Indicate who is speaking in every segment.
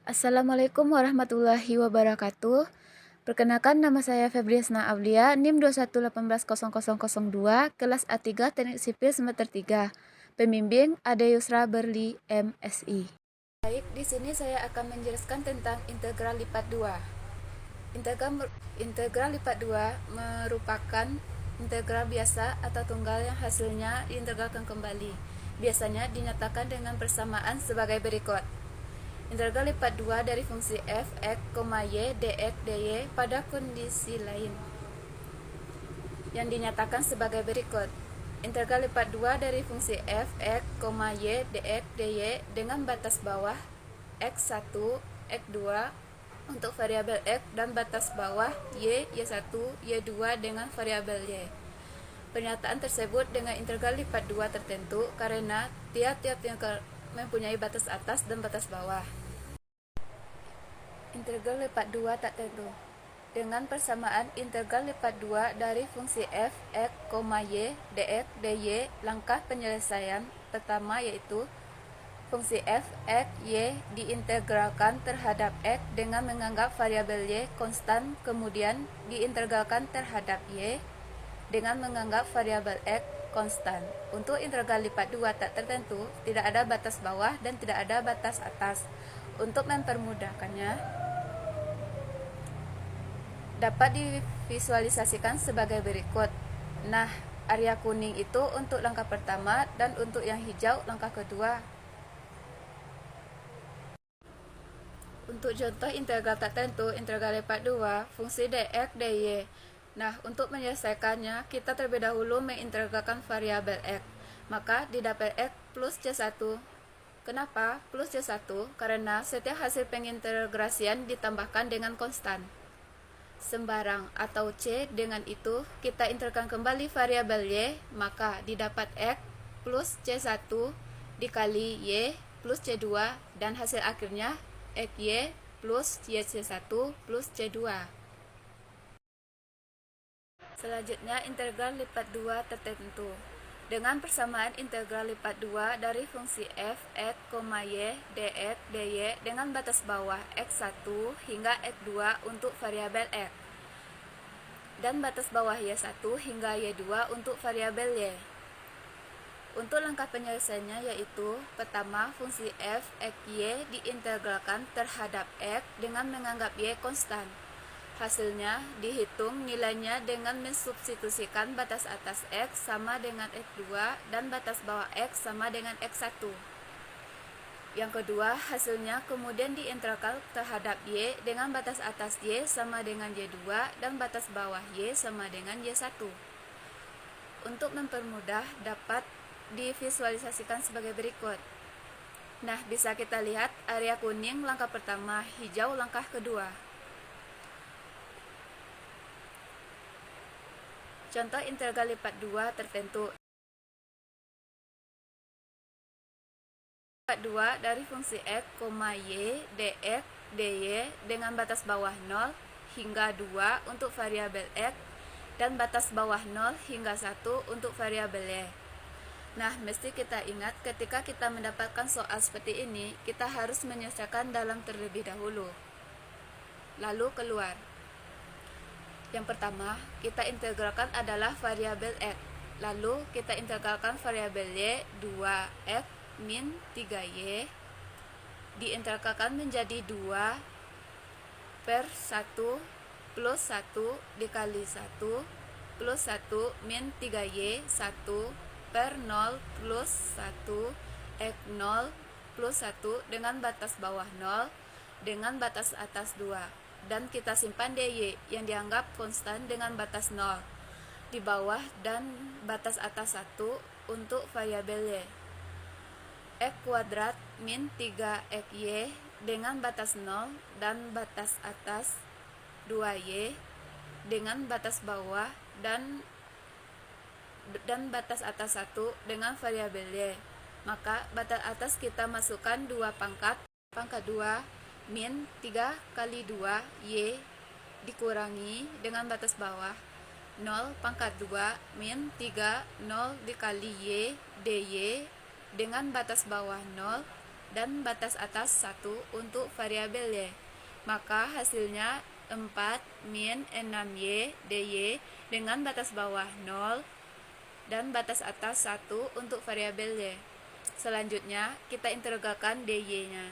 Speaker 1: Assalamualaikum warahmatullahi wabarakatuh. Perkenalkan nama saya Febriasna Aulia, NIM 21180002, kelas A3 Teknik Sipil semester 3. Pembimbing Ade Yusra Berli, MSI. Baik, di sini saya akan menjelaskan tentang integral lipat 2. Integral lipat 2 merupakan integral biasa atau tunggal yang hasilnya diintegralkan kembali. Biasanya dinyatakan dengan persamaan sebagai berikut. Integral lipat 2 dari fungsi f, x, y, dx, dy pada kondisi lain yang dinyatakan sebagai berikut. Integral lipat 2 dari fungsi f, x, y, dx, dy dengan batas bawah x1, x2 untuk variabel x dan batas bawah y1, y2 dengan variabel y. Pernyataan tersebut dengan integral lipat 2 tertentu karena tiap-tiap integral mempunyai batas atas dan batas bawah. Integral lipat 2 tak tentu. Dengan persamaan integral lipat 2 dari fungsi f, x, y, dx, dy, langkah penyelesaian pertama yaitu fungsi f, x, y diintegralkan terhadap x dengan menganggap variabel y konstan, kemudian diintegralkan terhadap y dengan menganggap variabel x konstan. Untuk integral lipat 2 tak tertentu, tidak ada batas bawah dan tidak ada batas atas. Untuk mempermudahkannya, dapat divisualisasikan sebagai berikut. Nah, area kuning itu untuk langkah pertama dan untuk yang hijau langkah kedua. Untuk contoh integral tak tentu, integral lipat 2, fungsi dx, dy. Nah, untuk menyelesaikannya, kita terlebih dahulu mengintegralkan variabel x. Maka didapat x plus c1. Kenapa plus c1? Karena setiap hasil pengintegrasian ditambahkan dengan konstan sembarang atau c. Dengan itu, kita integralkan kembali variabel y, maka didapat x plus c1 dikali y plus c2 dan hasil akhirnya xy plus yc1 plus c2. Selanjutnya, integral lipat 2 tertentu. Dengan persamaan integral lipat 2 dari fungsi f, x, y, dx, dy dengan batas bawah x1 hingga x2 untuk variabel x dan batas bawah y1 hingga y2 untuk variabel y. Untuk langkah penyelesaiannya yaitu pertama, fungsi f, x, y diintegralkan terhadap x dengan menganggap y konstan. Hasilnya dihitung nilainya dengan mensubstitusikan batas atas x sama dengan x2 dan batas bawah x sama dengan x1. Yang kedua, hasilnya kemudian diintegralkan terhadap y dengan batas atas y sama dengan y2 dan batas bawah y sama dengan y1. Untuk mempermudah, dapat divisualisasikan sebagai berikut. Nah, bisa kita lihat area kuning langkah pertama, hijau langkah kedua. Contoh integral lipat 2 tertentu. Lipat 2 dari fungsi x, y, dx, dy dengan batas bawah 0 hingga 2 untuk variabel x dan batas bawah 0 hingga 1 untuk variabel y. Nah, mesti kita ingat ketika kita mendapatkan soal seperti ini, kita harus menyelesaikan dalam terlebih dahulu. Lalu keluar. Yang pertama, kita integralkan adalah variabel x. Lalu kita integralkan variabel y 2x min 3y diintegralkan menjadi 2 per 1 plus 1 dikali 1 plus 1 min 3y 1 per 0 plus 1 x 0 plus 1 dengan batas bawah 0 dengan batas atas 2. Dan kita simpan dy yang dianggap konstan dengan batas 0 di bawah dan batas atas 1 untuk variabel y. X kuadrat min 3xy dengan batas 0 dan batas atas 2y dengan batas bawah dan batas atas 1 dengan variabel y. Maka batas atas kita masukkan 2 pangkat 2 min 3 kali 2 y dikurangi dengan batas bawah 0 pangkat 2 min 3 0 dikali y dy dengan batas bawah 0 dan batas atas 1 untuk variabel Y. Maka hasilnya 4 min 6Y dy dengan batas bawah 0 dan batas atas 1 untuk variabel Y. Selanjutnya kita integralkan dy-nya.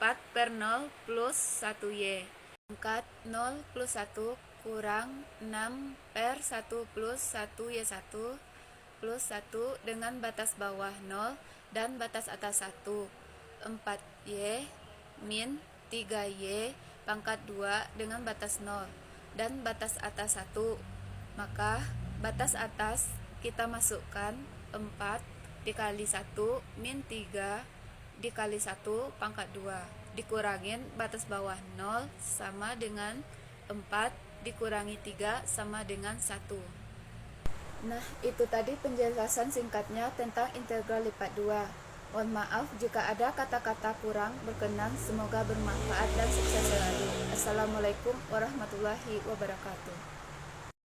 Speaker 1: 4/0 plus 1y. Angkat 0 plus 1 kurang 6/1 plus 1y1 plus 1 dengan batas bawah 0 dan batas atas 1. 4y min 3y pangkat 2 dengan batas 0 dan batas atas 1. Maka batas atas kita masukkan 4 dikali 1 min 3 dikali 1 pangkat 2 dikurangin batas bawah 0 sama dengan 4 dikurangi 3 sama dengan 1. Nah, itu tadi penjelasan singkatnya tentang integral lipat 2. Mohon maaf jika ada kata-kata kurang berkenan, semoga bermanfaat dan sukses selalu. Assalamualaikum warahmatullahi wabarakatuh.